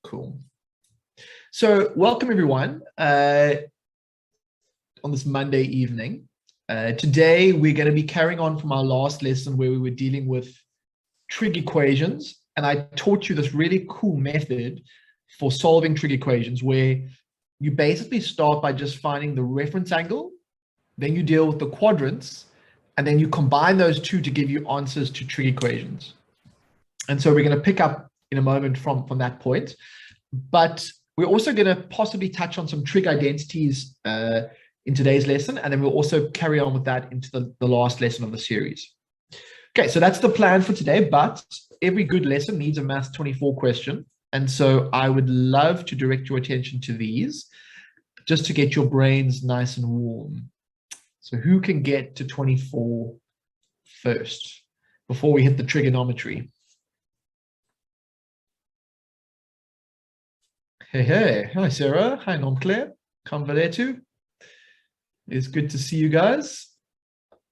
Cool. So welcome everyone on this Monday evening. Today we're going to be carrying on from our last lesson where we were dealing with trig equations, and I taught you this really cool method for solving trig equations where you basically start by just finding the reference angle, then you deal with the quadrants, and then you combine those two to give you answers to trig equations. And so we're going to pick up in a moment from that point, but we're also going to possibly touch on some trig identities in today's lesson, and then we'll also carry on with that into the last lesson of the series. Okay, so that's the plan for today, but every good lesson needs a Maths 24 question, and so I would love to direct your attention to these just to get your brains nice and warm. So who can get to 24 first before we hit the trigonometry? Hey, hi Sarah, hi Nomclair, Convaletu. It's good to see you guys.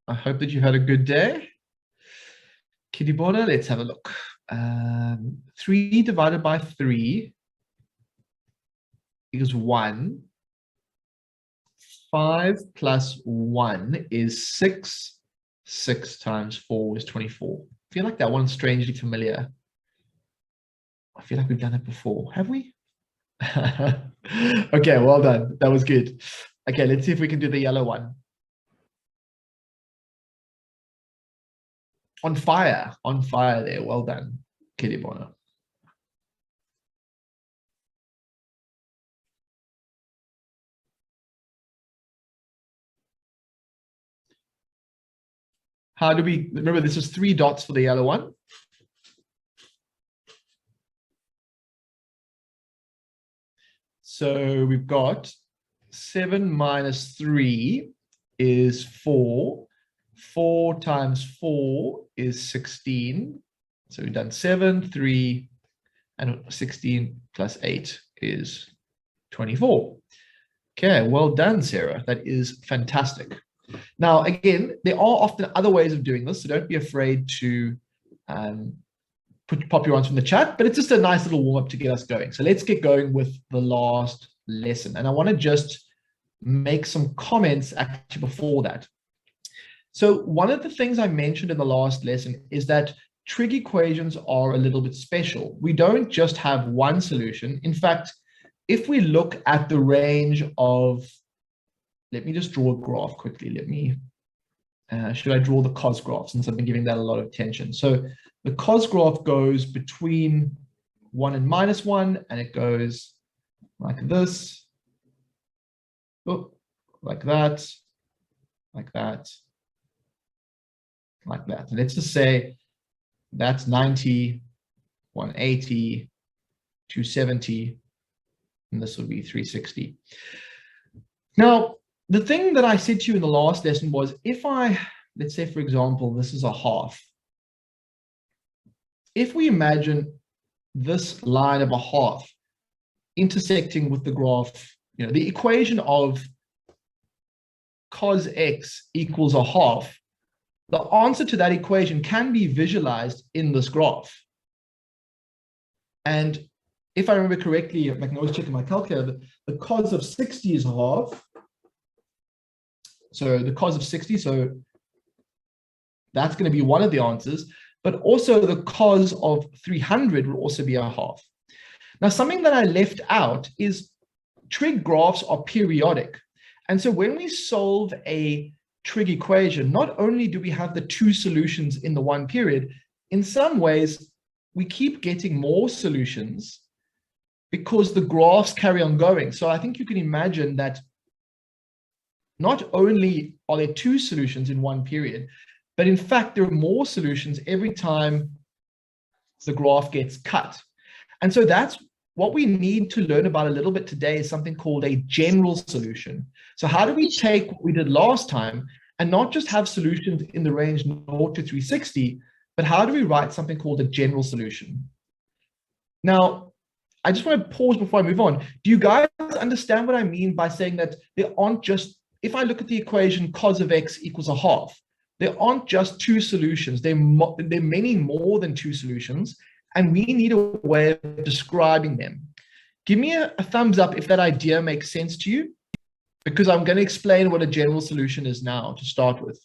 I hope that you've had a good day. Kitibona, let's have a look. 3 divided by 3 is 1. 5 plus 1 is 6. 6 times 4 is 24. I feel like that one's strangely familiar. I feel like we've done it before. Have we? Okay, well done. That was good. Okay, let's see if we can do the yellow one. On fire there. Well done, Kitty Bonner. How do we remember? This is 3 dots for the yellow one. So we've got 7 minus 3 is 4. 4 times 4 is 16. So we've done 7, 3, and 16 plus 8 is 24. Okay, well done, Sarah. That is fantastic. Now, again, there are often other ways of doing this, so don't be afraid to pop your answer in the chat, but it's just a nice little warm-up to get us going. So let's get going with the last lesson. And I want to just make some comments actually before that. So one of the things I mentioned in the last lesson is that trig equations are a little bit special. We don't just have one solution. In fact, if we look at the range of, let me just draw a graph quickly. Let me, should I draw the cos graph since I've been giving that a lot of attention? So the cos graph goes between 1 and -1, and it goes like this, like that, like that, like that. And let's just say that's 90, 180, 270, and this will be 360. Now, the thing that I said to you in the last lesson was, if let's say, for example, this is a half. If we imagine this line of a half intersecting with the graph, the equation of cos x equals a half, the answer to that equation can be visualized in this graph. And if I remember correctly, I can always check in my calculator, the cos of 60 is a half. So the cos of 60, so that's going to be one of the answers. But also the cos of 300 will also be a half. Now, something that I left out is trig graphs are periodic. And so when we solve a trig equation, not only do we have the 2 solutions in the one period, in some ways, we keep getting more solutions because the graphs carry on going. So I think you can imagine that not only are there 2 solutions in one period, but in fact, there are more solutions every time the graph gets cut. And so that's what we need to learn about a little bit today, is something called a general solution. So how do we take what we did last time and not just have solutions in the range 0 to 360, but how do we write something called a general solution? Now, I just want to pause before I move on. Do you guys understand what I mean by saying that there aren't just, if I look at the equation cos of x equals a half, there aren't just 2 solutions. There are many more than 2 solutions, and we need a way of describing them. Give me a thumbs up if that idea makes sense to you, because I'm going to explain what a general solution is now to start with.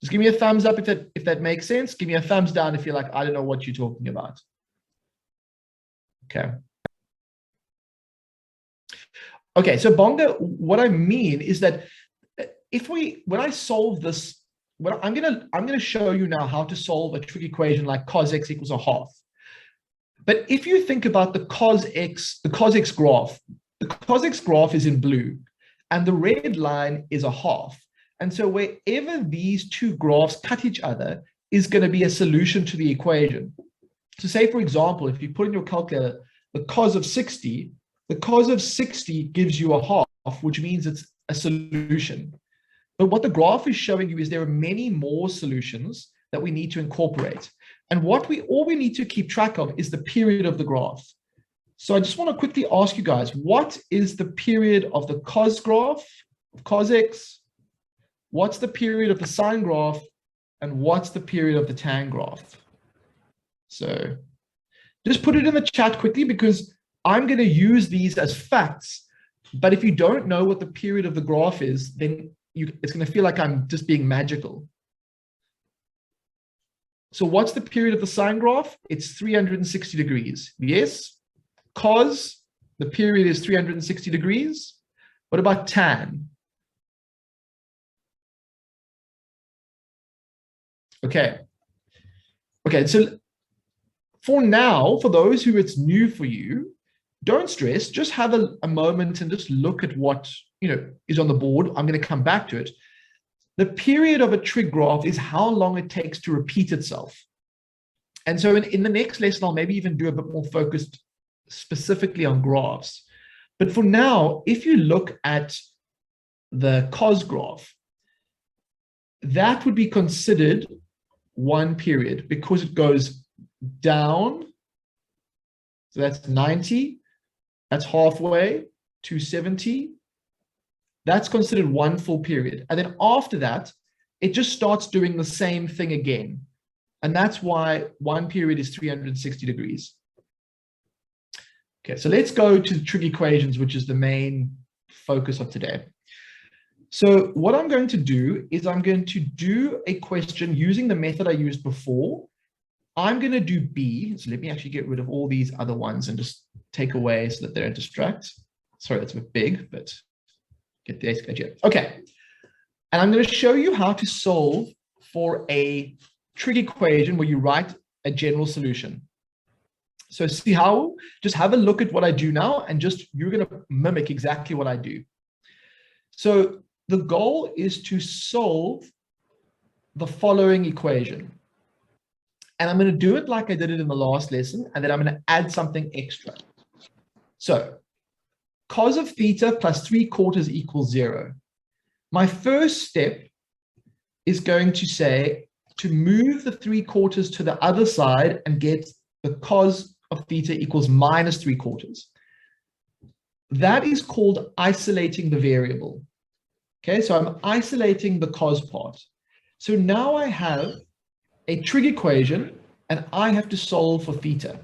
Just give me a thumbs up if that makes sense. Give me a thumbs down if you're like, I don't know what you're talking about. Okay. Okay, so Bonga, what I mean is that when I solve this, I'm gonna show you now how to solve a trig equation like cos x equals a half. But if you think about the cos x graph, the cos x graph is in blue, and the red line is a half. And so wherever these two graphs cut each other is going to be a solution to the equation. So say, for example, if you put in your calculator the cos of 60, the cos of 60 gives you a half, which means it's a solution. But what the graph is showing you is there are many more solutions that we need to incorporate. And all we need to keep track of is the period of the graph. So I just want to quickly ask you guys, what is the period of the cos graph, of cos x? What's the period of the sine graph? And what's the period of the tan graph? So just put it in the chat quickly, because I'm going to use these as facts. But if you don't know what the period of the graph is, then it's going to feel like I'm just being magical. So what's the period of the sine graph? It's 360 degrees. Yes. Cos, the period is 360 degrees. What about tan? Okay. Okay, so for now, for those who it's new for you, don't stress, just have a moment and just look at what is on the board. I'm going to come back to it. The period of a trig graph is how long it takes to repeat itself. And so in the next lesson, I'll maybe even do a bit more focused specifically on graphs. But for now, if you look at the cos graph, that would be considered one period because it goes down. So that's 90. That's halfway, 270. That's considered one full period. And then after that, it just starts doing the same thing again. And that's why one period is 360 degrees. Okay, so let's go to the trig equations, which is the main focus of today. So what I'm going to do is I'm going to do a question using the method I used before. I'm going to do B. So let me actually get rid of all these other ones and just take away so that they don't distract. Sorry, that's a bit big, but get the idea. Okay. And I'm going to show you how to solve for a trig equation where you write a general solution. So see how, just have a look at what I do now, and you're going to mimic exactly what I do. So the goal is to solve the following equation. And I'm going to do it like I did it in the last lesson, and then I'm going to add something extra. So cos of theta plus 3/4 equals 0. My first step is going to say to move the 3/4 to the other side and get the cos of theta equals minus 3/4. That is called isolating the variable. Okay, so I'm isolating the cos part. So now I have a trig equation, and I have to solve for theta.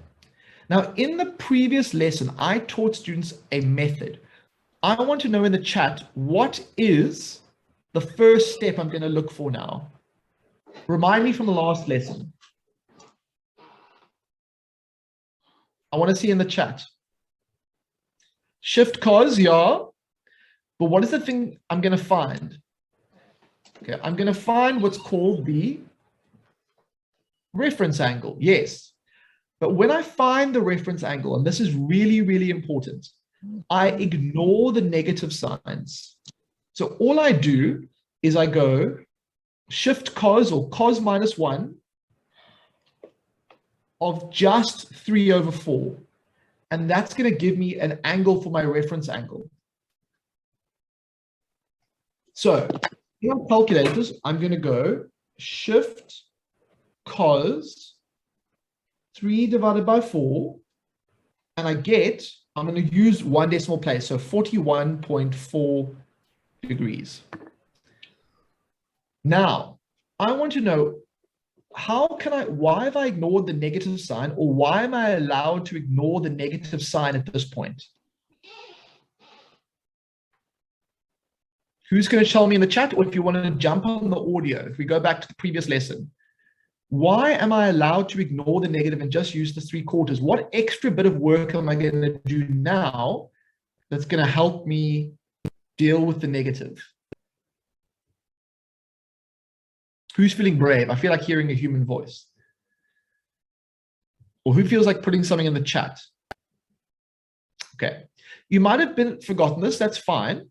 Now, in the previous lesson, I taught students a method. I want to know in the chat, what is the first step I'm going to look for now? Remind me from the last lesson. I want to see in the chat. Shift cos, yeah. But what is the thing I'm going to find? Okay, I'm going to find what's called the reference angle. Yes. But when I find the reference angle, and this is really, really important, I ignore the negative signs. So all I do is I go shift cos, or cos minus 1 of just 3/4. And that's going to give me an angle for my reference angle. So in our calculators, I'm going to go shift cos 3 divided by 4, and I'm going to use one decimal place, so 41.4 degrees. Now, I want to know why have I ignored the negative sign, or why am I allowed to ignore the negative sign at this point? Who's going to tell me in the chat, or if you want to jump on the audio, if we go back to the previous lesson, why am I allowed to ignore the negative and just use the 3/4? What extra bit of work am I going to do now that's going to help me deal with the negative? Who's feeling brave? I feel like hearing a human voice. Or who feels like putting something in the chat? Okay. You might have forgotten this. That's fine.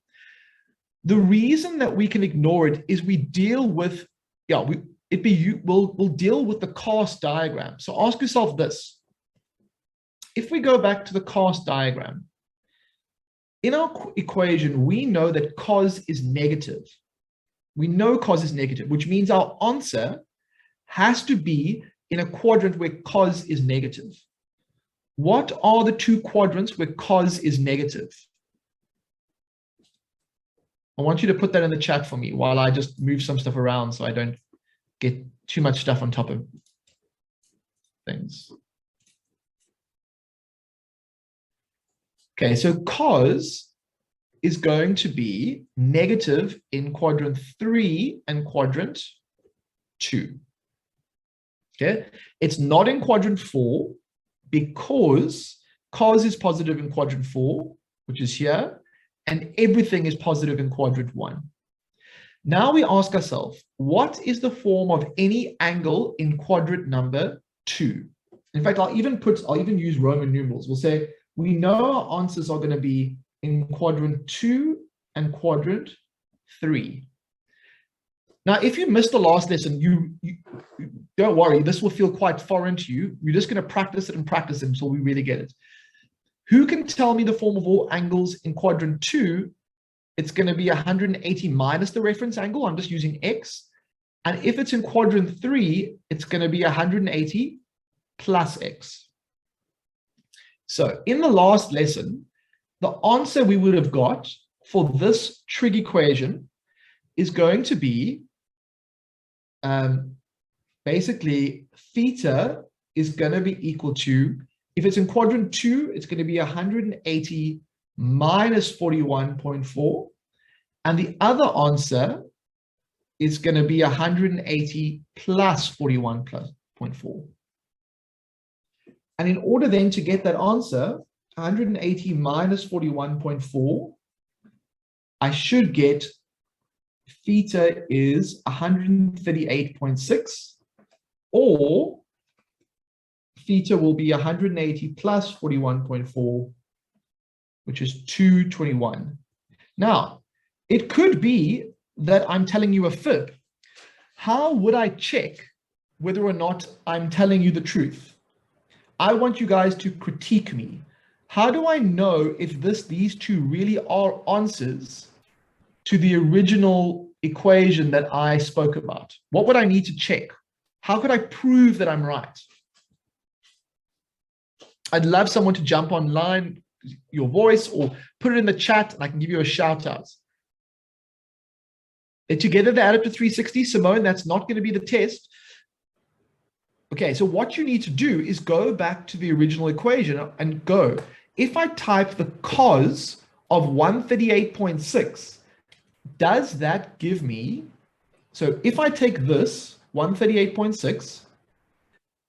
The reason that we can ignore it is we deal with, we'll deal with the cast diagram. So ask yourself this. If we go back to the cast diagram, in our equation, we know that cos is negative. We know cos is negative, which means our answer has to be in a quadrant where cos is negative. What are the two quadrants where cos is negative? I want you to put that in the chat for me while I just move some stuff around so I don't get too much stuff on top of things. Okay, so cos is going to be negative in quadrant 3 and quadrant 2. Okay, it's not in quadrant 4 because cos is positive in quadrant 4, which is here, and everything is positive in quadrant 1. Now we ask ourselves, what is the form of any angle in quadrant number 2? In fact, I'll even use Roman numerals. We'll say we know our answers are going to be in quadrant 2 and quadrant 3. Now, if you missed the last lesson, you don't worry, this will feel quite foreign to you. You're just going to practice it until we really get it. Who can tell me the form of all angles in quadrant 2? It's going to be 180 minus the reference angle. I'm just using x. And if it's in quadrant 3, it's going to be 180 plus x. So in the last lesson, the answer we would have got for this trig equation is going to be basically theta is going to be equal to, if it's in quadrant 2, it's going to be 180 minus 41.4. And the other answer is going to be 180 plus 41.4. And in order then to get that answer, 180 minus 41.4, I should get theta is 138.6, or theta will be 180 plus 41.4, which is 221. Now, it could be that I'm telling you a fib. How would I check whether or not I'm telling you the truth? I want you guys to critique me. How do I know if these two really are answers to the original equation that I spoke about? What would I need to check? How could I prove that I'm right? I'd love someone to jump online, your voice, or put it in the chat, and I can give you a shout out. Together they add up to 360. Simone, that's not going to be the test. Okay, so what you need to do is go back to the original equation and go, if I type the cos of 138.6, does that give me, so if I take this 138.6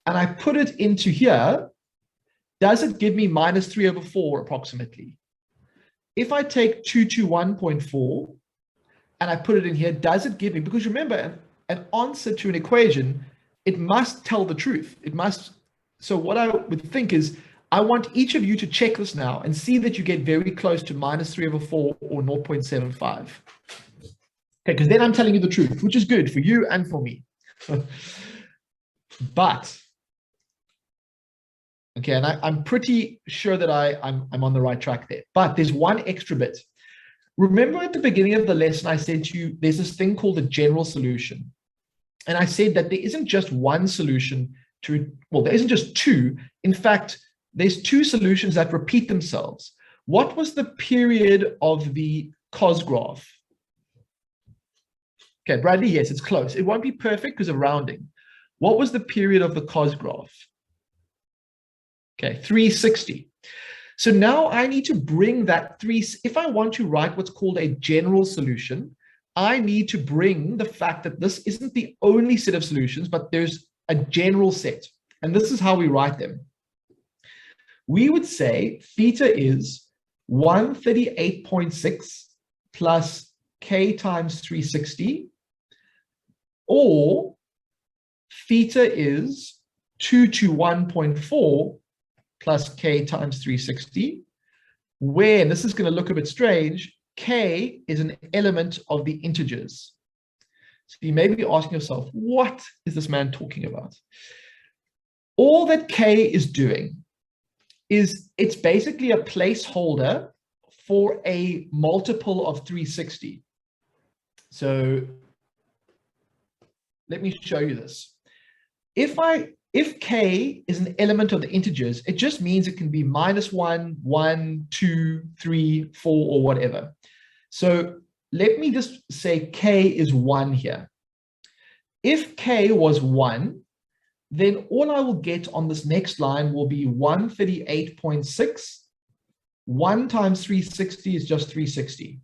and I put it into here, does it give me minus 3 over 4 approximately? If I take 221.4 and I put it in here, does it give me, because remember, an answer to an equation, it must tell the truth. It must. So what I would think is, I want each of you to check this now and see that you get very close to minus 3 over 4 or 0.75. Okay, because then I'm telling you the truth, which is good for you and for me. But, okay, and I'm pretty sure that I'm on the right track there. But there's one extra bit. Remember at the beginning of the lesson, I said to you, there's this thing called a general solution. And I said that there isn't just one solution to, well, there isn't just two. In fact, there's two solutions that repeat themselves. What was the period of the cos graph? Okay, Bradley, yes, it's close. It won't be perfect because of rounding. What was the period of the cos graph? Okay, 360. So now I need to bring that if I want to write what's called a general solution, I need to bring the fact that this isn't the only set of solutions, but there's a general set. And this is how we write them. We would say theta is 138.6 plus k times 360, or theta is 221.4 plus k times 360, where, and this is going to look a bit strange, k is an element of the integers. So you may be asking yourself, what is this man talking about? All that k is doing is it's basically a placeholder for a multiple of 360. So let me show you this. If k is an element of the integers, it just means it can be -1, 1, 2, 3, 4, or whatever. So let me just say k is 1 here. If k was 1, then all I will get on this next line will be 138.6. 1 times 360 is just 360.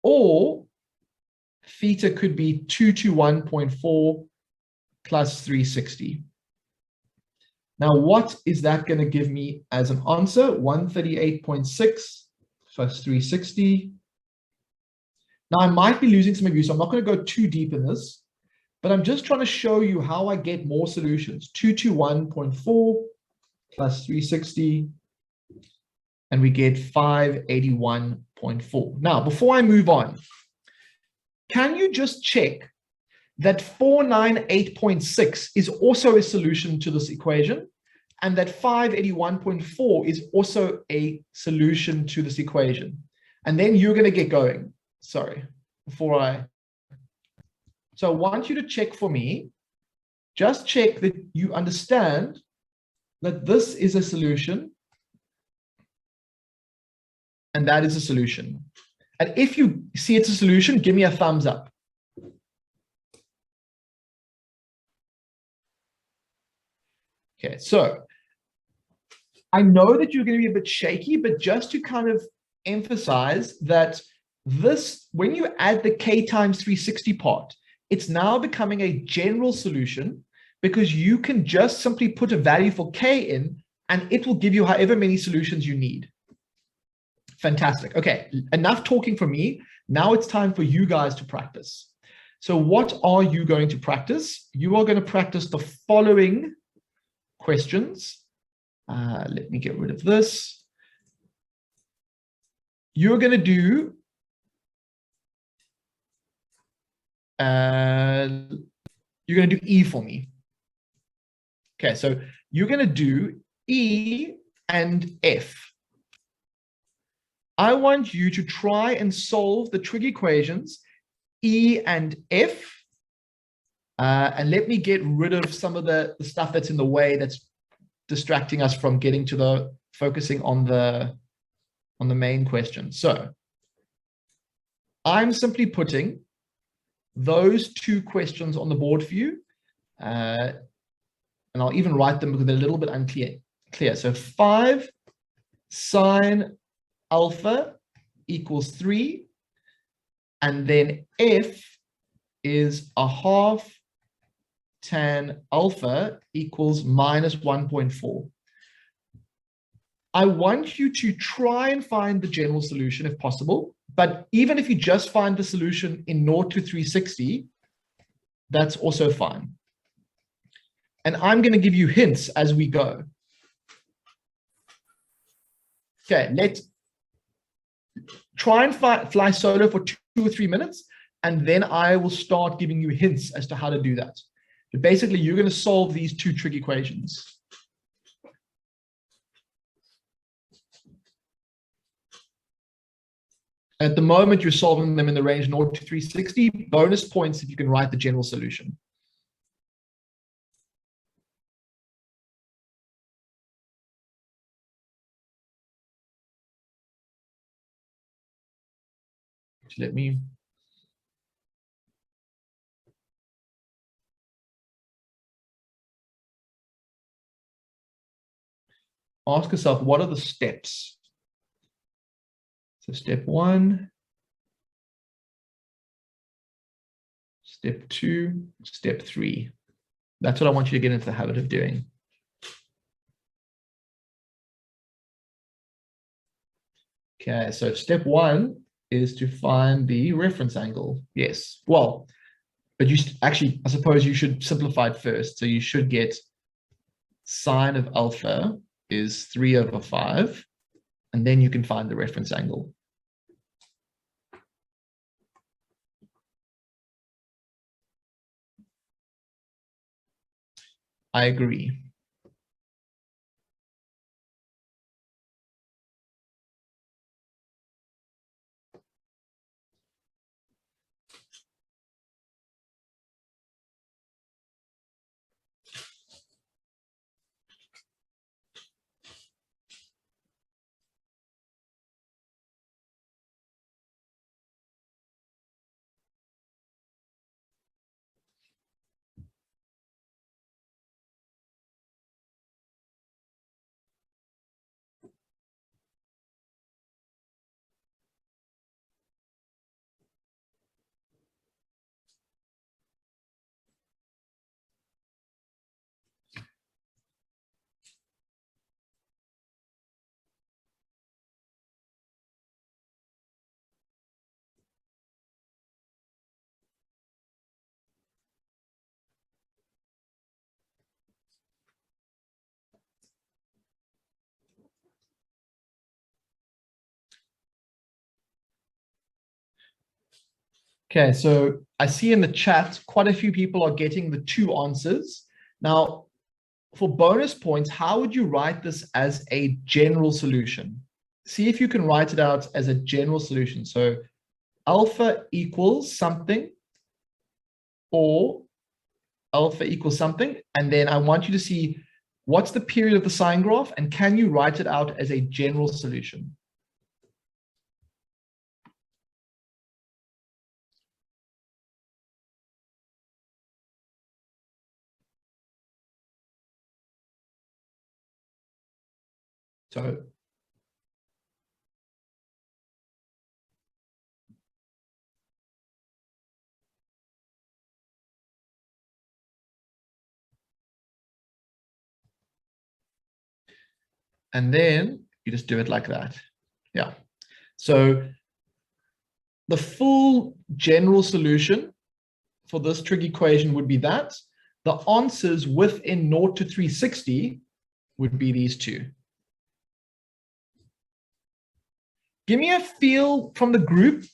Or theta could be 221.4 plus 360. Now, what is that going to give me as an answer? 138.6 plus 360. Now, I might be losing some of you, so I'm not going to go too deep in this, but I'm just trying to show you how I get more solutions. 221.4 plus 360, and we get 581.4. Now, before I move on, can you just check that 498.6 is also a solution to this equation, and that 581.4 is also a solution to this equation? And then you're going to get going. Sorry, so I want you to check for me, just check that you understand that this is a solution and that is a solution. And if you see it's a solution, give me a thumbs up. Okay, so I know that you're going to be a bit shaky, but just to kind of emphasize that this, when you add the k times 360 part, it's now becoming a general solution because you can just simply put a value for k in and it will give you however many solutions you need. Fantastic. Okay, enough talking from me. Now it's time for you guys to practice. So what are you going to practice? You are going to practice the following questions. Let me get rid of this. You're going to do E for me. Okay, so you're going to do E and F. I want you to try and solve the trig equations E and F. And let me get rid of some of the stuff that's in the way that's distracting us from getting to the focusing on the main question. So I'm simply putting those two questions on the board for you. And I'll even write them because they're a little bit unclear. So 5 sine alpha equals 3. And then F is a half tan alpha equals minus 1.4. I want you to try and find the general solution if possible, but even if you just find the solution in 0 to 360, that's also fine. And I'm going to give you hints as we go. Okay, let's try and fly solo for 2 or 3 minutes, and then I will start giving you hints as to how to do that. But basically, you're going to solve these two trig equations. At the moment, you're solving them in the range 0 to 360. Bonus points if you can write the general solution. Let me ask yourself, what are the steps? So step 1, step 2, step 3. That's what I want you to get into the habit of doing. Okay, so step 1 is to find the reference angle. Yes, well, but you actually, I suppose you should simplify it first. So you should get sine of alpha is 3/5, and then you can find the reference angle. I agree. Okay, so I see in the chat, quite a few people are getting the 2 answers. Now, for bonus points, how would you write this as a general solution? See if you can write it out as a general solution. So alpha equals something, or alpha equals something. And then I want you to see what's the period of the sine graph, and can you write it out as a general solution? So and then you just do it like that. Yeah. So the full general solution for this trig equation would be that the answers within 0 to 360 would be these 2. Give me a feel from the group,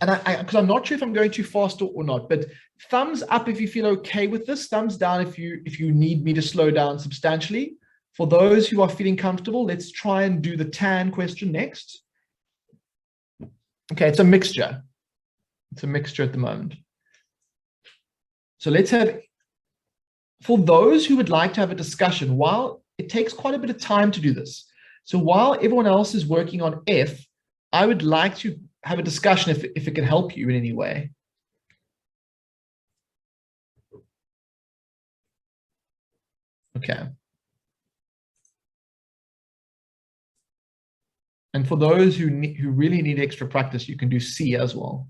and because I'm not sure if I'm going too fast or not, but thumbs up if you feel okay with this, thumbs down if you need me to slow down substantially. For those who are feeling comfortable, let's try and do the tan question next. Okay, it's a mixture. It's a mixture at the moment. So let's have, for those who would like to have a discussion, while it takes quite a bit of time to do this, so while everyone else is working on F, I would like to have a discussion if it can help you in any way. Okay. And for those who really need extra practice, you can do C as well.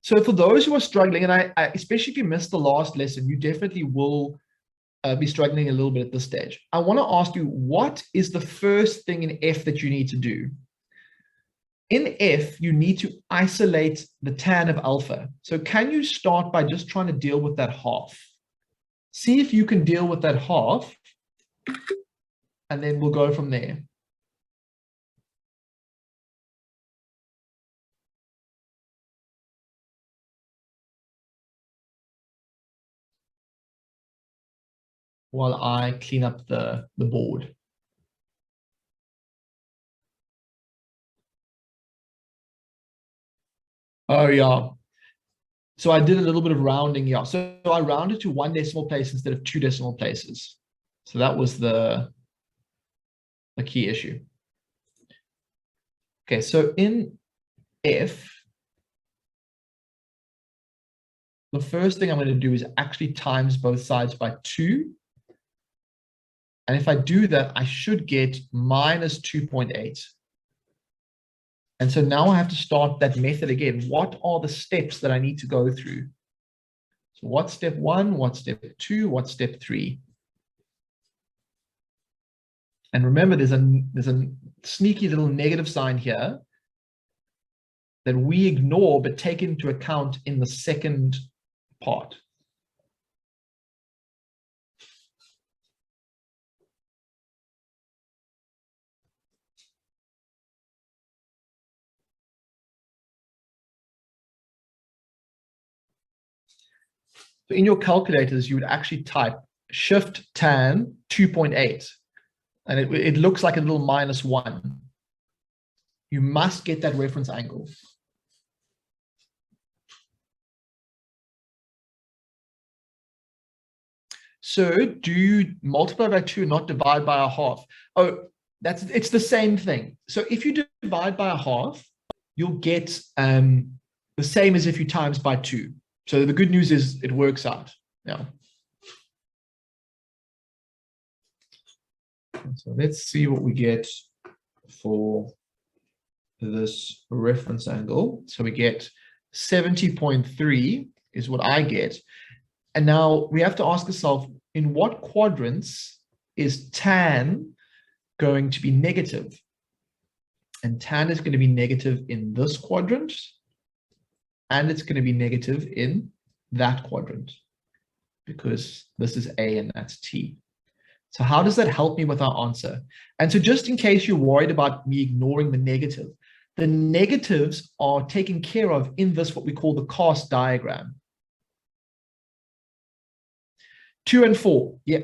So for those who are struggling, and I especially if you missed the last lesson, you definitely will be struggling a little bit at this stage. I want to ask you, what is the first thing in F that you need to do? In F, you need to isolate the tan of alpha. So can you start by just trying to deal with that half? See if you can deal with that half, and then we'll go from there. While I clean up the board. Oh, yeah. So I did a little bit of rounding, yeah. So I rounded to 1 decimal place instead of 2 decimal places. So that was the key issue. Okay, so in F, the first thing I'm going to do is actually times both sides by 2. And if I do that, I should get minus 2.8. And so now I have to start that method again. What are the steps that I need to go through? So what's step 1? What's step 2? What's step 3? And remember, there's a sneaky little negative sign here that we ignore but take into account in the second part. So in your calculators, you would actually type shift tan 2.8, and it looks like a little -1. You must get that reference angle. So do you multiply by 2 and not divide by a half? Oh, it's the same thing. So if you divide by a half, you'll get the same as if you times by 2. So the good news is it works out. Yeah. So let's see what we get for this reference angle. So we get 70.3 is what I get. And now we have to ask ourselves, in what quadrants is tan going to be negative? And tan is going to be negative in this quadrant, and it's going to be negative in that quadrant, because this is A and that's T. So how does that help me with our answer? And so just in case you're worried about me ignoring the negatives are taken care of in this, what we call the cast diagram. 2 and 4. Yeah,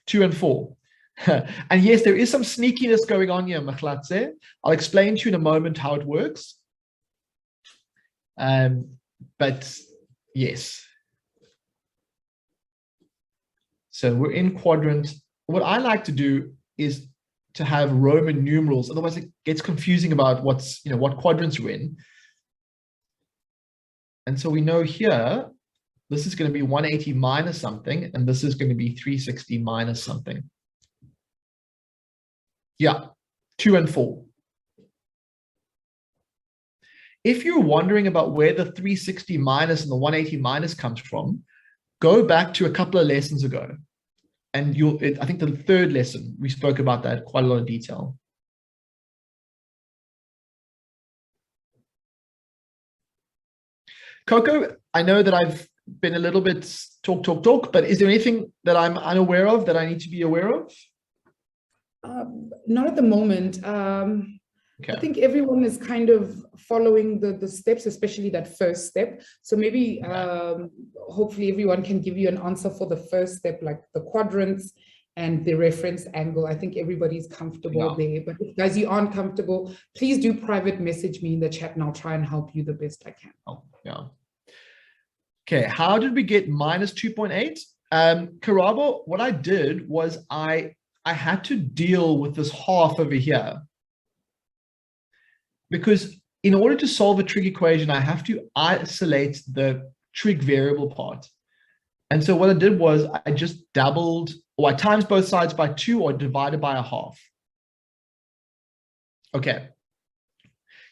2 and 4. And yes, there is some sneakiness going on here, Machlatze. I'll explain to you in a moment how it works. But yes. So we're in quadrant. What I like to do is to have Roman numerals. Otherwise, it gets confusing about what quadrants we're in. And so we know here, this is going to be 180 minus something, and this is going to be 360 minus something. Yeah, 2 and 4. If you're wondering about where the 360 minus and the 180 minus comes from, go back to a couple of lessons ago. And I think the third lesson, we spoke about that quite a lot of detail. Coco, I know that I've been a little bit talk, but is there anything that I'm unaware of that I need to be aware of? Not at the moment. Okay. I think everyone is kind of following the steps, especially that first step. So maybe hopefully everyone can give you an answer for the first step, like the quadrants and the reference angle. I think everybody's comfortable there. But if guys, you aren't comfortable, please do private message me in the chat and I'll try and help you the best I can. Oh, yeah. Okay, how did we get minus 2.8? Karabo, what I did was I had to deal with this half over here, because in order to solve a trig equation, I have to isolate the trig variable part. And so what I did was I just doubled, or I times both sides by 2 or divided by a half. Okay.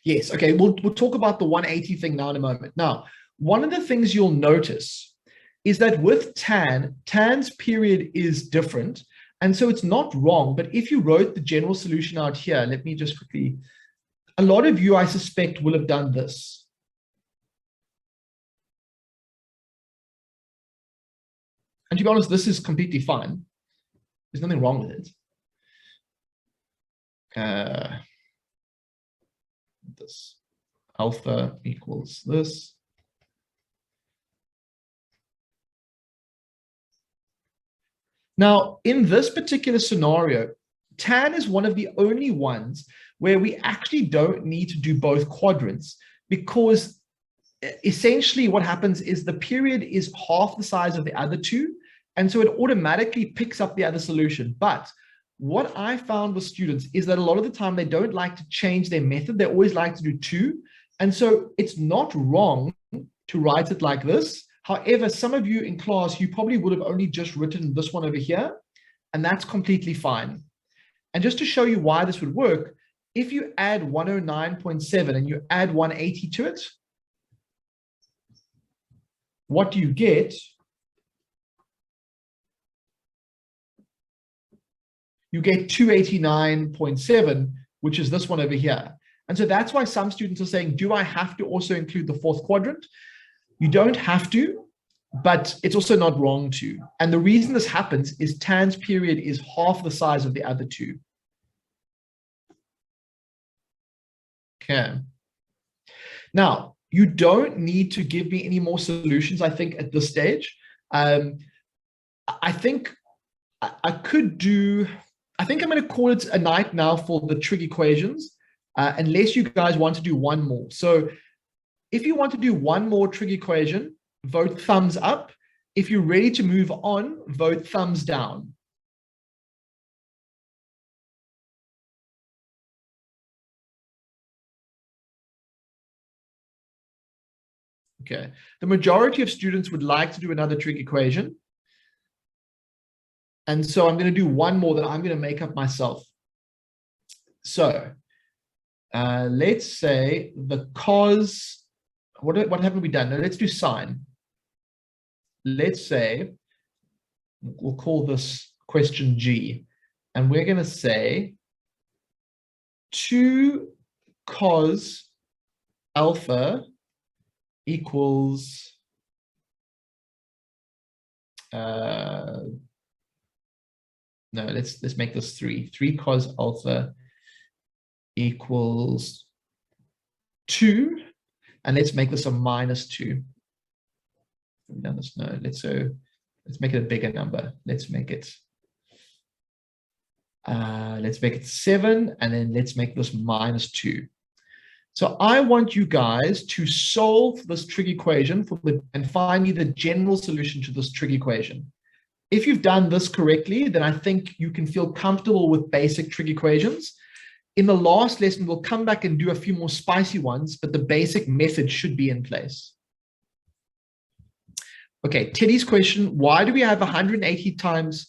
Yes, okay, we'll talk about the 180 thing now in a moment. Now, one of the things you'll notice is that with tan's period is different. And so it's not wrong, but if you wrote the general solution out here, let me just quickly, a lot of you, I suspect, will have done this. And to be honest, this is completely fine. There's nothing wrong with it. This alpha equals this. Now, in this particular scenario, tan is one of the only ones where we actually don't need to do both quadrants, because essentially what happens is the period is half the size of the other two, and so it automatically picks up the other solution. But what I found with students is that a lot of the time they don't like to change their method. They always like to do 2. And so it's not wrong to write it like this, However, some of you in class, you probably would have only just written this one over here, and that's completely fine. And just to show you why this would work, if you add 109.7 and you add 180 to it, what do you get? You get 289.7, which is this one over here. And so that's why some students are saying, do I have to also include the fourth quadrant? You don't have to, but it's also not wrong to. And the reason this happens is Tan's period is half the size of the other two. Okay. Now, you don't need to give me any more solutions, I think, at this stage. I think I could do, I think I'm going to call it a night now for the trig equations, unless you guys want to do one more. So if you want to do one more trig equation, vote thumbs up. If you're ready to move on, vote thumbs down. Okay, the majority of students would like to do another trig equation. And so I'm going to do one more that I'm going to make up myself. So let's say the cos, what haven't we done? No, let's do sine. Let's say, we'll call this question G. And we're going to say 2 cos alpha equals no, let's make this 3 cos alpha equals 2, and let's make this a minus 2. We've done this. No, let's make it a bigger number. Let's make it 7, and then let's make this minus 2. So I want you guys to solve this trig equation and find me the general solution to this trig equation. If you've done this correctly, then I think you can feel comfortable with basic trig equations. In the last lesson, we'll come back and do a few more spicy ones, but the basic method should be in place. Okay, Teddy's question, why do we have 180 times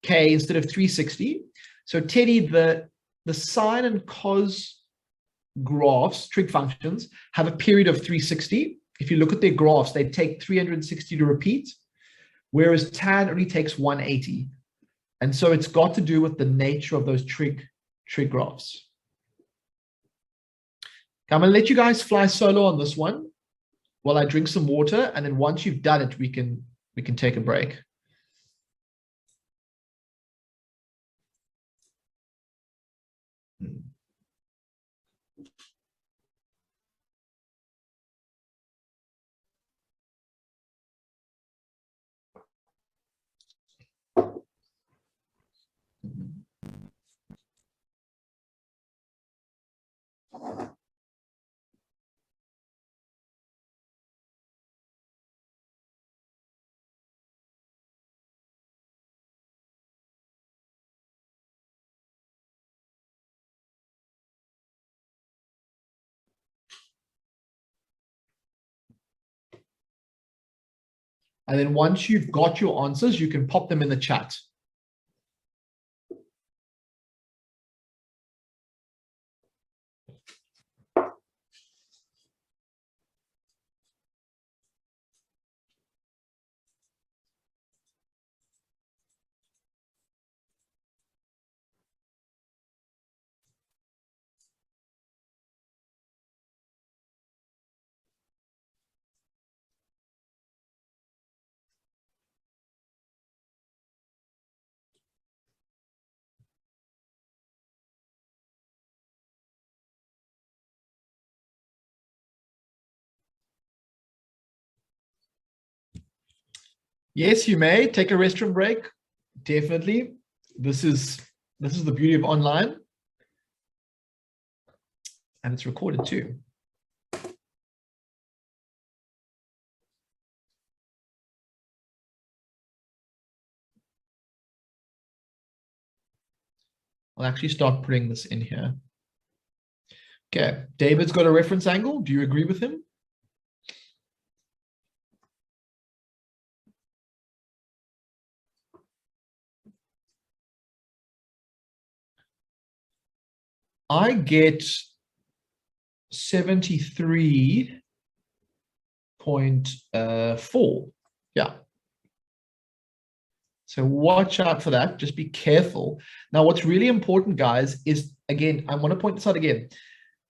k instead of 360? So Teddy, the sine and cos graphs, trig functions, have a period of 360. If you look at their graphs, they take 360 to repeat, whereas tan only takes 180. And so it's got to do with the nature of those trig graphs. Okay, I'm going to let you guys fly solo on this one while I drink some water, and then once you've done it, we can take a break. And then once you've got your answers, you can pop them in the chat. Yes, you may take a restroom break. Definitely. This is the beauty of online. And it's recorded too. I'll actually start putting this in here. Okay, David's got a reference angle. Do you agree with him? I get 73.4. Yeah. So watch out for that. Just be careful. Now, what's really important, guys, is, again, I want to point this out again.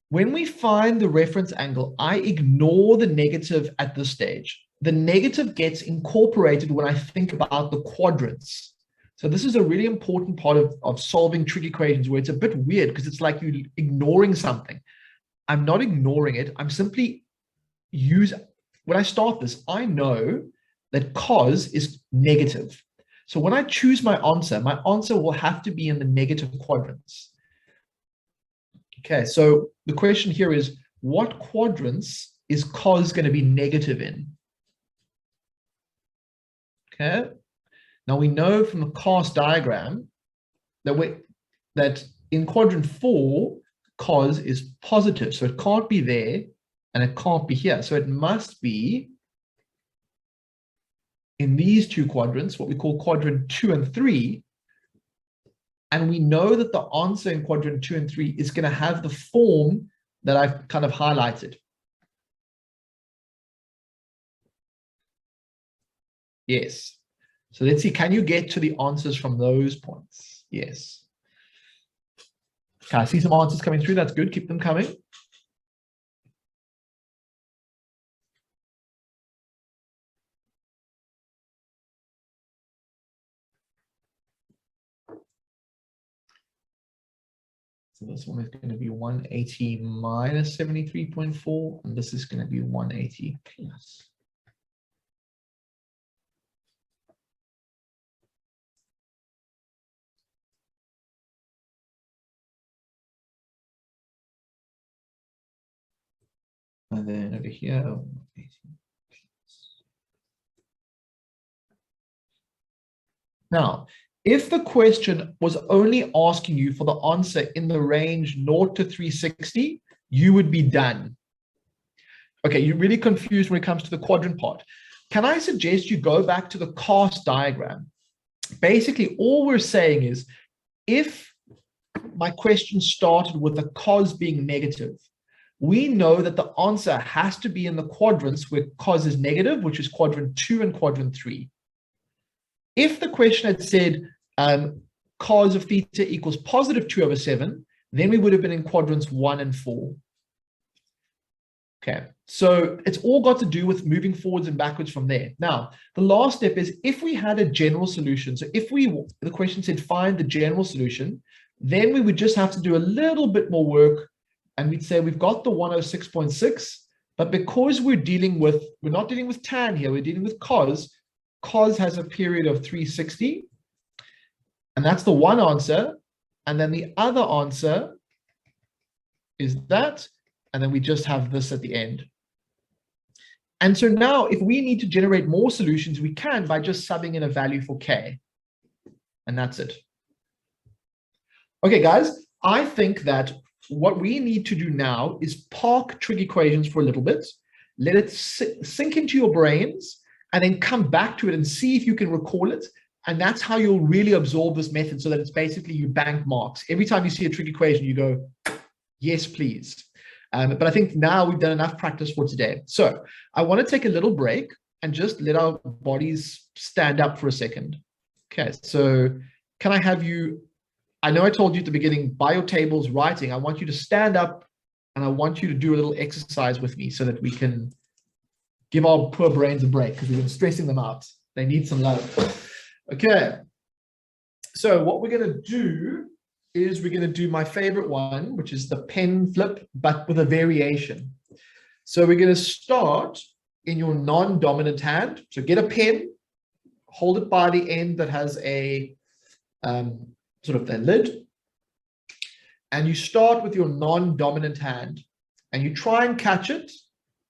When we find the reference angle, I ignore the negative at this stage. The negative gets incorporated when I think about the quadrants. So this is a really important part of solving trig equations, where it's a bit weird because it's like you're ignoring something. I'm not ignoring it. I'm simply when I start this, I know that cos is negative. So when I choose my answer will have to be in the negative quadrants. Okay, so the question here is, what quadrants is cos going to be negative in? Okay, now we know from the cast diagram that in quadrant 4, cos is positive, so it can't be there and it can't be here. So it must be in these two quadrants, what we call quadrant 2 and 3. And we know that the answer in quadrant 2 and 3 is going to have the form that I've kind of highlighted. Yes. So let's see, can you get to the answers from those points? Yes. Okay, I see some answers coming through. That's good. Keep them coming. So this one is going to be 180 minus 73.4, and this is going to be 180 plus. And then over here, 180 plus. Now, if the question was only asking you for the answer in the range 0 to 360, you would be done. Okay, you're really confused when it comes to the quadrant part. Can I suggest you go back to the cast diagram? Basically, all we're saying is, if my question started with the cos being negative, we know that the answer has to be in the quadrants where cos is negative, which is quadrant 2 and quadrant 3. If the question had said cos of theta equals positive 2/7, then we would have been in quadrants 1 and 4. Okay, so it's all got to do with moving forwards and backwards from there. Now, the last step is, if we had a general solution, so if the question said find the general solution, then we would just have to do a little bit more work, and we'd say we've got the 106.6, but because we're not dealing with tan here, we're dealing with cos. Cos has a period of 360, and that's the one answer. And then the other answer is that, and then we just have this at the end. And so now, if we need to generate more solutions, we can by just subbing in a value for k. And that's it. Okay, guys, I think that what we need to do now is park trig equations for a little bit, let it sink into your brains, and then come back to it and see if you can recall it. And that's how you'll really absorb this method, so that it's basically you bank marks. Every time you see a trig equation, you go, yes, please. But I think now we've done enough practice for today. So I want to take a little break and just let our bodies stand up for a second. Okay, so can I have you, I know I told you at the beginning, by your tables, writing, I want you to stand up and I want you to do a little exercise with me so that we can give our poor brains a break, because we've been stressing them out. They need some love. Okay, so what we're going to do is we're going to do my favorite one, which is the pen flip, but with a variation. So we're going to start in your non-dominant hand. So get a pen, hold it by the end that has a sort of a lid, and you start with your non-dominant hand, and you try and catch it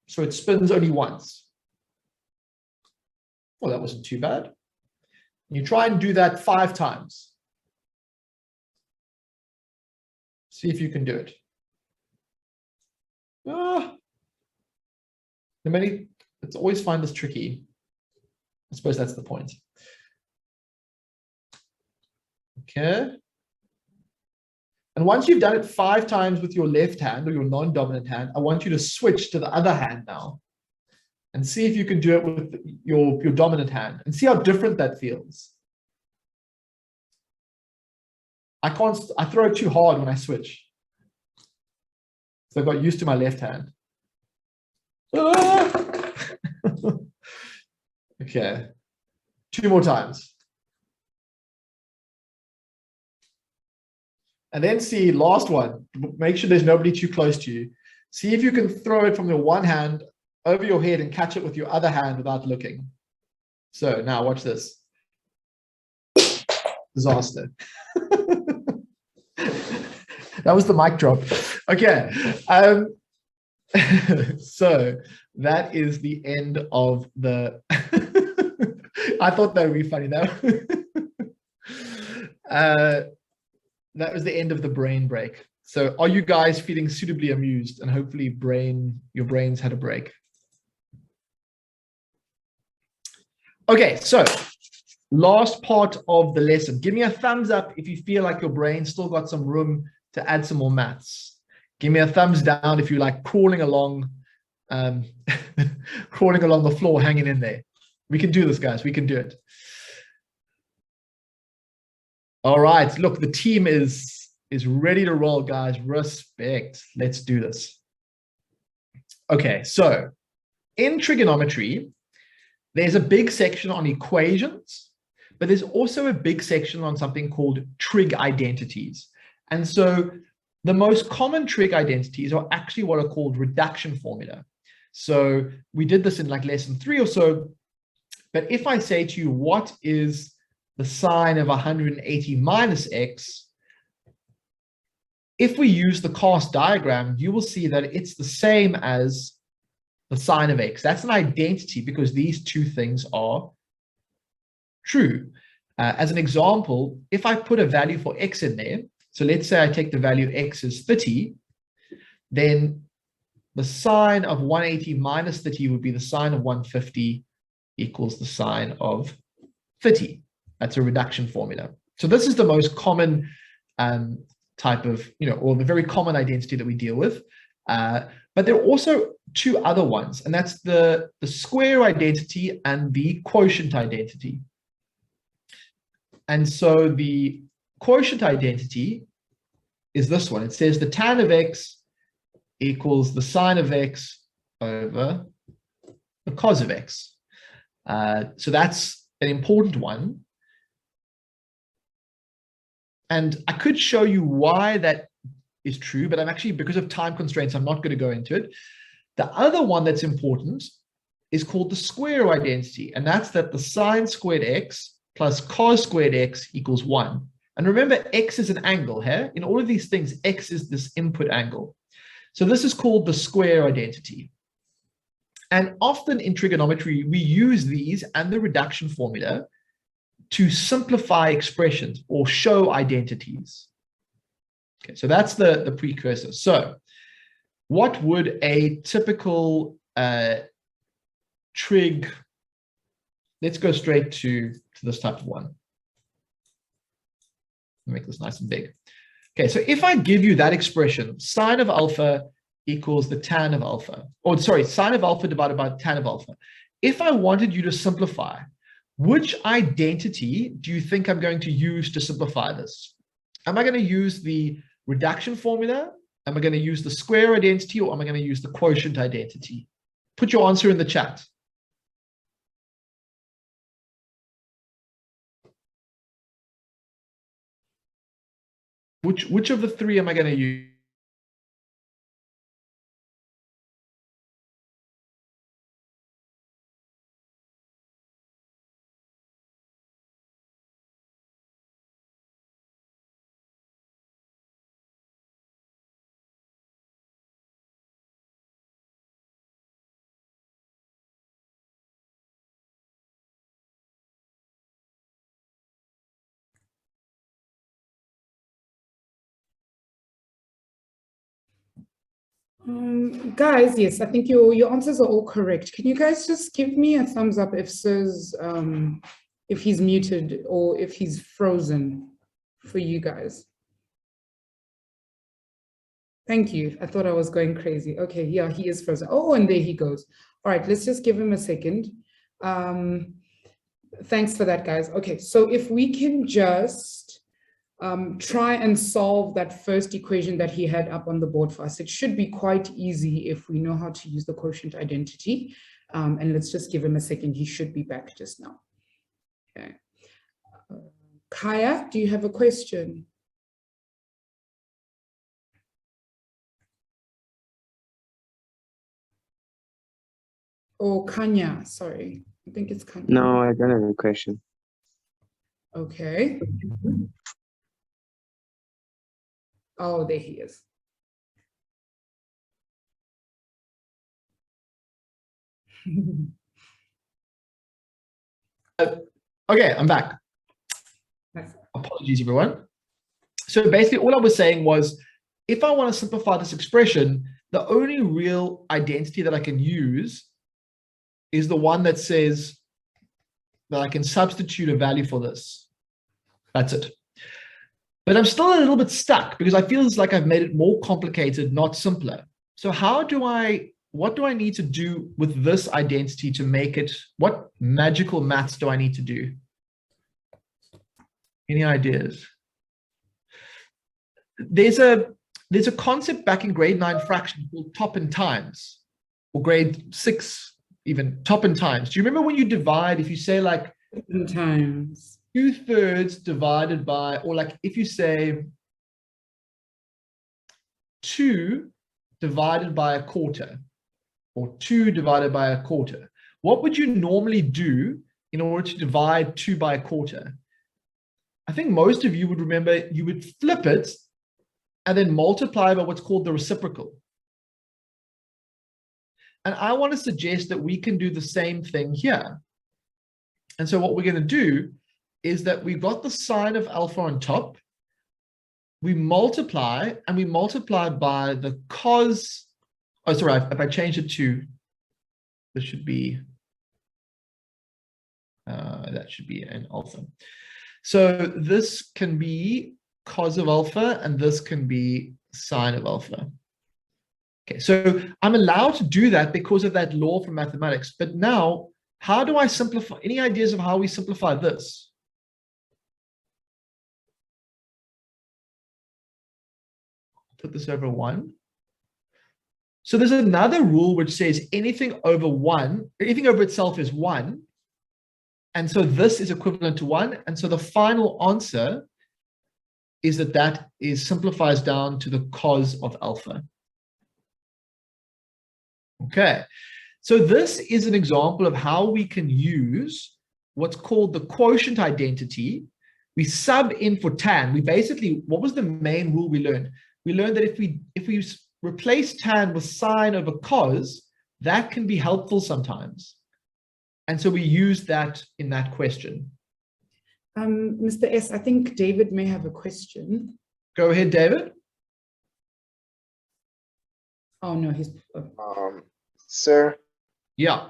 so it spins only once. Well, that wasn't too bad. You try and do that 5 times. See if you can do it. It's always find this tricky. I suppose that's the point. Okay. And once you've done it 5 times with your left hand or your non-dominant hand, I want you to switch to the other hand now and see if you can do it with your dominant hand and see how different that feels. I throw it too hard when I switch. So I got used to my left hand. Okay, 2 more times. And then see, last one, make sure there's nobody too close to you. See if you can throw it from your one hand over your head and catch it with your other hand without looking. So now watch this. Disaster. That was the mic drop. Okay. So that is the end of the I thought that would be funny though. That was the end of the brain break. So are you guys feeling suitably amused, and hopefully your brains had a break? Okay, so last part of the lesson. Give me a thumbs up if you feel like your brain still got some room to add some more maths. Give me a thumbs down if you like crawling along crawling along the floor, hanging in there. We can do this, guys. We can do it. All right. Look, the team is ready to roll, guys. Respect. Let's do this. Okay. So in trigonometry, there's a big section on equations, but there's also a big section on something called trig identities. And so the most common trig identities are actually what are called reduction formula. So we did this in like lesson 3 or so. But if I say to you, what is the sine of 180 minus x? If we use the cast diagram, you will see that it's the same as the sine of x. That's an identity because these two things are true. As an example, if I put a value for x in there, so let's say I take the value x is 30, then the sine of 180 minus 30 would be the sine of 150 equals the sine of 30. That's a reduction formula. So this is the most common type of, or the very common identity that we deal with. But there are also 2 other ones, and that's the square identity and the quotient identity. And so the quotient identity is this one. It says the tan of x equals the sine of x over the cos of x. So that's an important one. And I could show you why that is true, but I'm actually, because of time constraints, I'm not going to go into it. The other one that's important is called the square identity, and that's that the sine squared x plus cos squared x equals 1. And remember, x is an angle here. In all of these things, x is this input angle. So this is called the square identity. And often in trigonometry, we use these and the reduction formula to simplify expressions or show identities. Okay, so that's the precursor. So what would a typical trig, let's go straight to this type of one. Make this nice and big. Okay, so if I give you that expression, sine of alpha equals the tan of alpha, or sorry, sine of alpha divided by tan of alpha. If I wanted you to simplify, which identity do you think I'm going to use to simplify this? Am I going to use the reduction formula? Am I going to use the square identity, or am I going to use the quotient identity? Put your answer in the chat. Which of the 3 am I going to use? Guys, yes, I think your answers are all correct. Can you guys just give me a thumbs up if Sir's, if he's muted or if he's frozen for you guys? Thank you. I thought I was going crazy. Okay, yeah, he is frozen. Oh, and there he goes. All right, let's just give him a second. Thanks for that, guys. Okay, so if we can just try and solve that first equation that he had up on the board for us. It should be quite easy if we know how to use the quotient identity. And let's just give him a second. He should be back just now. Okay. Kaya, do you have a question? Oh, Kanya, sorry. I think it's Kanya. No, I don't have a question. Okay. Oh, there he is. Okay, I'm back. Apologies, everyone. So basically, all I was saying was, if I want to simplify this expression, the only real identity that I can use is the one that says that I can substitute a value for this. That's it. But I'm still a little bit stuck because I feel it's like I've made it more complicated, not simpler. So what do I need to do with this identity to make it, what magical maths do I need to do? Any ideas? There's a concept back in grade 9 fraction called top and times, or grade 6 even, top and times. Do you remember when you divide, if you say like times 2/3 divided by, or like if you say 2 divided by a quarter, or 2 divided by a quarter, what would you normally do in order to divide 2 by a quarter? I think most of you would remember you would flip it and then multiply by what's called the reciprocal. And I want to suggest that we can do the same thing here. And so what we're going to do is that we've got the sine of alpha on top. We multiply, and we multiply by the cos. Oh, sorry, if I change it to, this should be, that should be an alpha. So this can be cos of alpha, and this can be sine of alpha. Okay, so I'm allowed to do that because of that law from mathematics. But now, how do I simplify? Any ideas of how we simplify this? Put this over 1. So there's another rule which says anything over 1, anything over itself is 1. And so this is equivalent to 1. And so the final answer is that simplifies down to the cos of alpha. Okay, so this is an example of how we can use what's called the quotient identity. We sub in for tan. We basically, what was the main rule we learned? We learned that if we replace tan with sine over cos, that can be helpful sometimes. And so we use that in that question. Mr. S, I think David may have a question. Go ahead, David. Oh, no, he's... Sir? Yeah.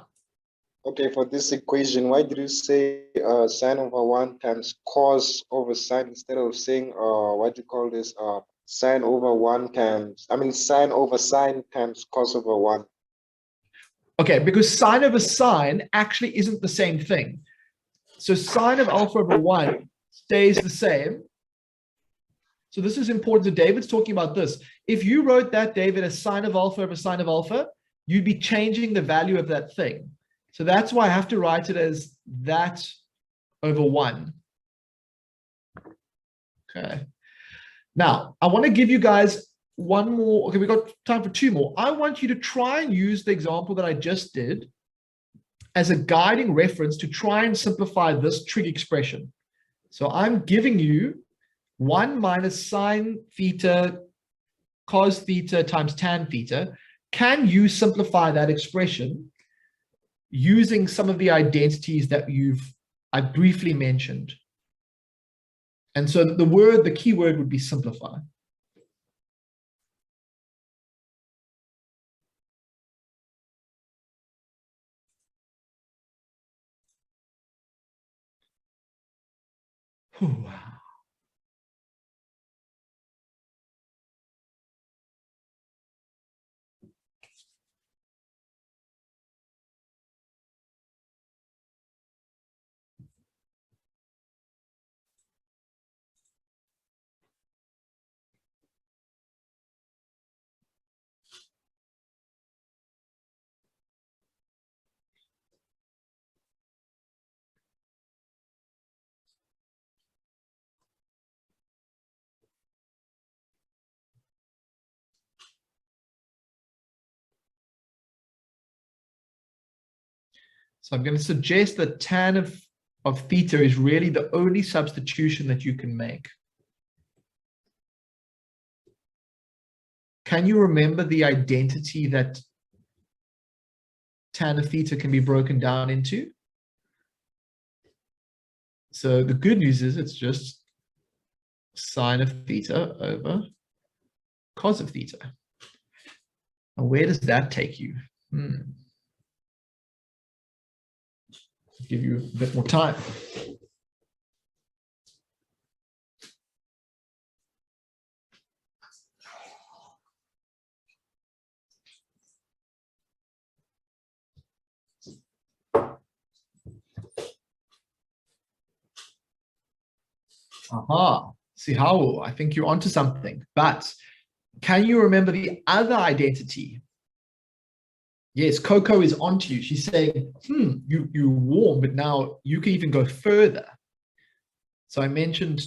Okay, for this equation, why did you say sine over 1 times cos over sine instead of saying, what do you call this, sine over 1 times, sine over sine times cos over 1? Okay, because sine over sine actually isn't the same thing. So sine of alpha over 1 stays the same. So this is important. So David's talking about this. If you wrote that, David, as sine of alpha over sine of alpha, you'd be changing the value of that thing. So that's why I have to write it as that over 1. Okay. Now, I want to give you guys one more. Okay, we've got time for 2 more. I want you to try and use the example that I just did as a guiding reference to try and simplify this trig expression. So I'm giving you 1 minus sine theta cos theta times tan theta. Can you simplify that expression using some of the identities that I briefly mentioned? And so the key word would be simplify. So I'm going to suggest that tan of theta is really the only substitution that you can make. Can you remember the identity that tan of theta can be broken down into? So the good news is it's just sine of theta over cos of theta. And where does that take you? Give you a bit more time. Aha, see how I think you're onto something. But can you remember the other identity? Yes, Coco is onto you. She's saying, you're warm, but now you can even go further. So I mentioned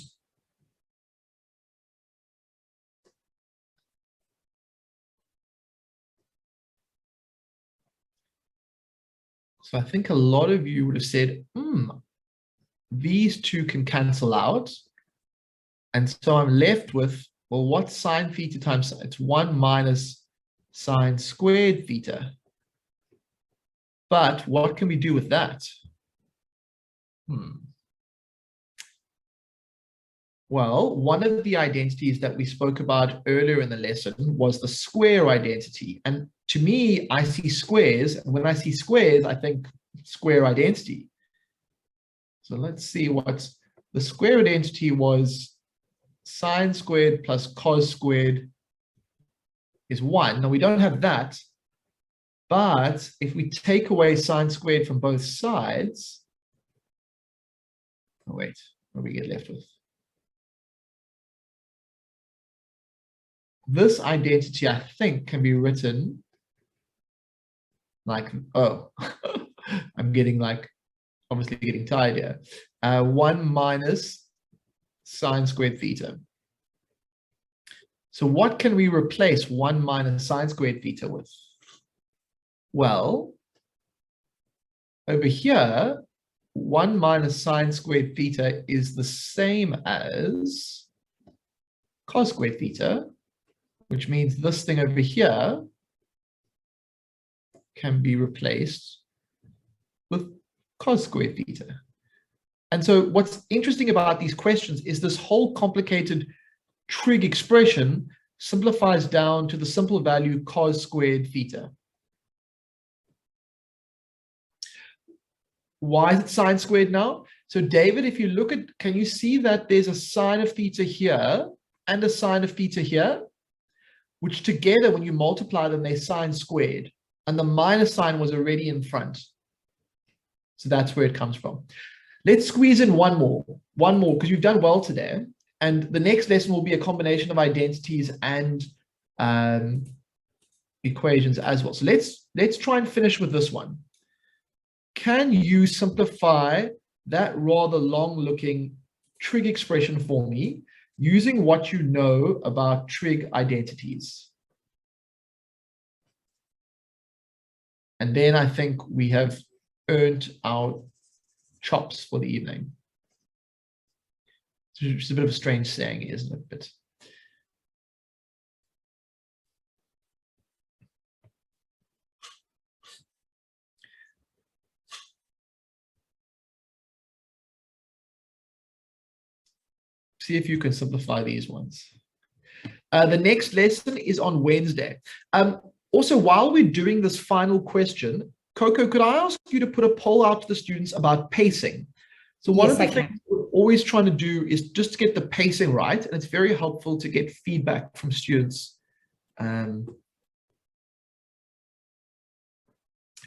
so I think a lot of you would have said, these two can cancel out. And so I'm left with, well, what's sine theta times? It's 1 minus sine squared theta. But what can we do with that? Well, one of the identities that we spoke about earlier in the lesson was the square identity. And to me, I see squares. And when I see squares, I think square identity. So let's see what the square identity was. Sine squared plus cos squared is 1. Now we don't have that. But if we take away sine squared from both sides, oh wait, what do we get left with? This identity, I think, can be written like, oh, I'm getting like, obviously getting tired here. 1 minus sine squared theta. So what can we replace 1 minus sine squared theta with? Well, over here, 1 minus sine squared theta is the same as cos squared theta, which means this thing over here can be replaced with cos squared theta. And so what's interesting about these questions is this whole complicated trig expression simplifies down to the simple value cos squared theta. Why is it sine squared now? So David, if you look at, can you see that there's a sine of theta here and a sine of theta here, which together, when you multiply them, they're sine squared, and the minus sign was already in front. So that's where it comes from. Let's squeeze in one more, because you've done well today. And the next lesson will be a combination of identities and equations as well. So let's try and finish with this one. Can you simplify that rather long-looking trig expression for me using what you know about trig identities? And then I think we have earned our chops for the evening. It's a bit of a strange saying, isn't it? But see if you can simplify these ones. The next lesson is on Wednesday. Also, while we're doing this final question, Coco, could I ask you to put a poll out to the students about pacing? So one of the things we're always trying to do is just to get the pacing right, and it's very helpful to get feedback from students in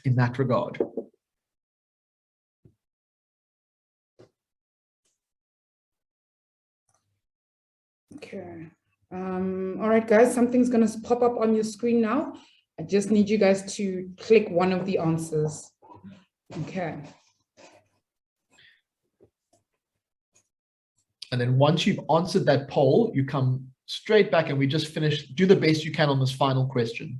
that regard. Okay. All right, guys, something's going to pop up on your screen now. I just need you guys to click one of the answers. Okay. And then once you've answered that poll, you come straight back and we just finish, do the best you can on this final question.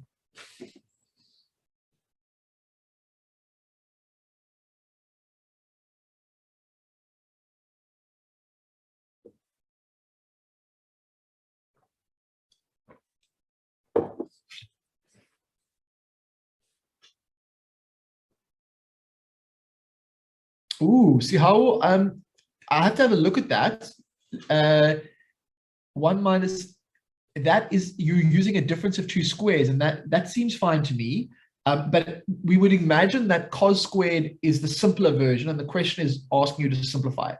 Ooh, see how I have to have a look at that. 1 minus, that is, you're using a difference of 2 squares, and that seems fine to me. But we would imagine that cos squared is the simpler version, and the question is asking you to simplify it.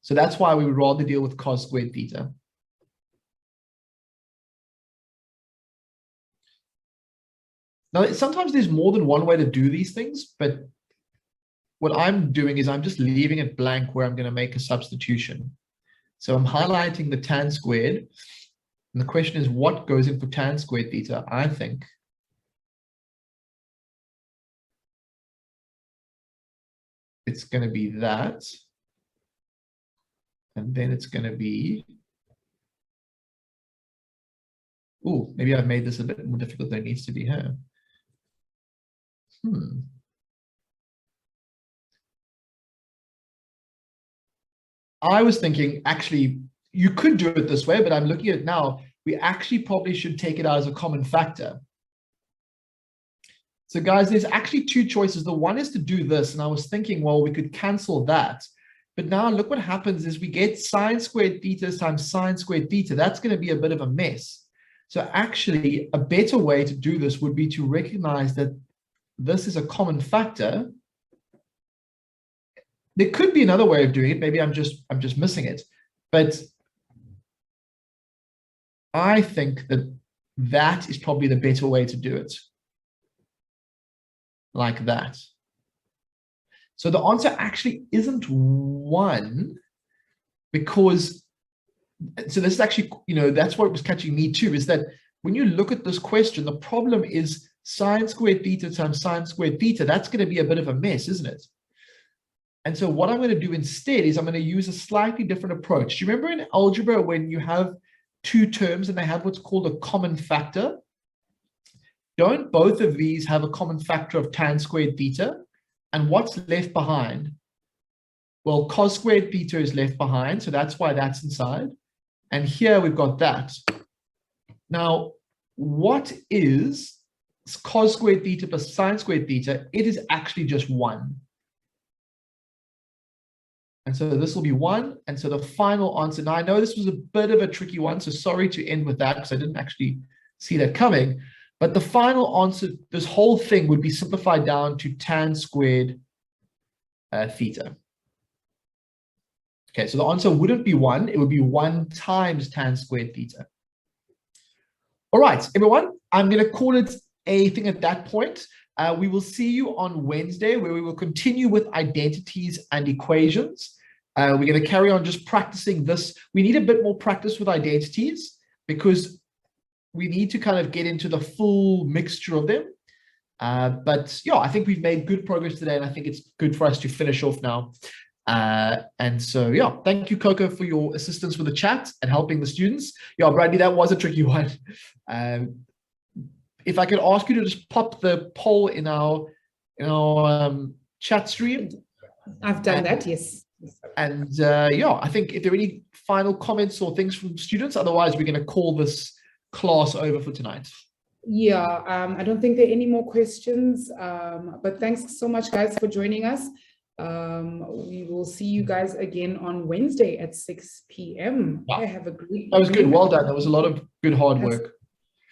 So that's why we would rather deal with cos squared theta. Now, sometimes there's more than one way to do these things, but what I'm doing is I'm just leaving it blank where I'm going to make a substitution. So I'm highlighting the tan squared. And the question is, what goes in for tan squared theta? I think it's going to be that. And then it's going to be, oh, maybe I've made this a bit more difficult than it needs to be here. I was thinking, actually, you could do it this way, but I'm looking at it now. We actually probably should take it out as a common factor. So guys, there's actually 2 choices. The one is to do this, and I was thinking, well, we could cancel that. But now look what happens is we get sine squared theta times sine squared theta. That's going to be a bit of a mess. So actually, a better way to do this would be to recognize that this is a common factor. There could be another way of doing it. Maybe I'm just missing it. But I think that is probably the better way to do it. Like that. So the answer actually isn't 1, because, so this is actually, that's what was catching me too, is that when you look at this question, the problem is sine squared theta times sine squared theta. That's going to be a bit of a mess, isn't it? And so what I'm going to do instead is I'm going to use a slightly different approach. Do you remember in algebra when you have 2 terms and they have what's called a common factor? Don't both of these have a common factor of tan squared theta? And what's left behind? Well, cos squared theta is left behind, so that's why that's inside. And here we've got that. Now, what is cos squared theta plus sine squared theta? It is actually just 1. And so this will be 1. And so the final answer, now I know this was a bit of a tricky one, so sorry to end with that because I didn't actually see that coming. But the final answer, this whole thing would be simplified down to tan squared theta. Okay, so the answer wouldn't be 1. It would be 1 times tan squared theta. All right, everyone, I'm going to call it a thing at that point. We will see you on Wednesday, where we will continue with identities and equations. We're going to carry on just practicing this. We need a bit more practice with identities because we need to kind of get into the full mixture of them. But yeah, I think we've made good progress today, and I think it's good for us to finish off now. And so, yeah, thank you, Coco, for your assistance with the chat and helping the students. Yeah, Bradley, that was a tricky one. If I could ask you to just pop the poll in our chat stream. I've done that, yes. And yeah, I think if there are any final comments or things from students, otherwise we're going to call this class over for tonight. Yeah, I don't think there are any more questions, but thanks so much, guys, for joining us. We will see you guys again on Wednesday at 6 p.m. Wow. Have a great That was good. evening. Well done. That was a lot of good hard work.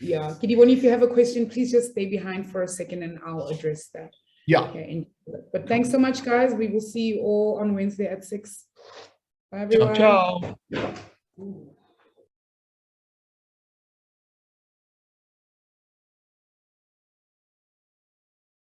Yeah, Kidiboni, if you have a question, please just stay behind for a second and I'll address that. Yeah. Okay, but thanks so much, guys. We will see you all on Wednesday at 6. Bye, everyone. Ciao, ciao.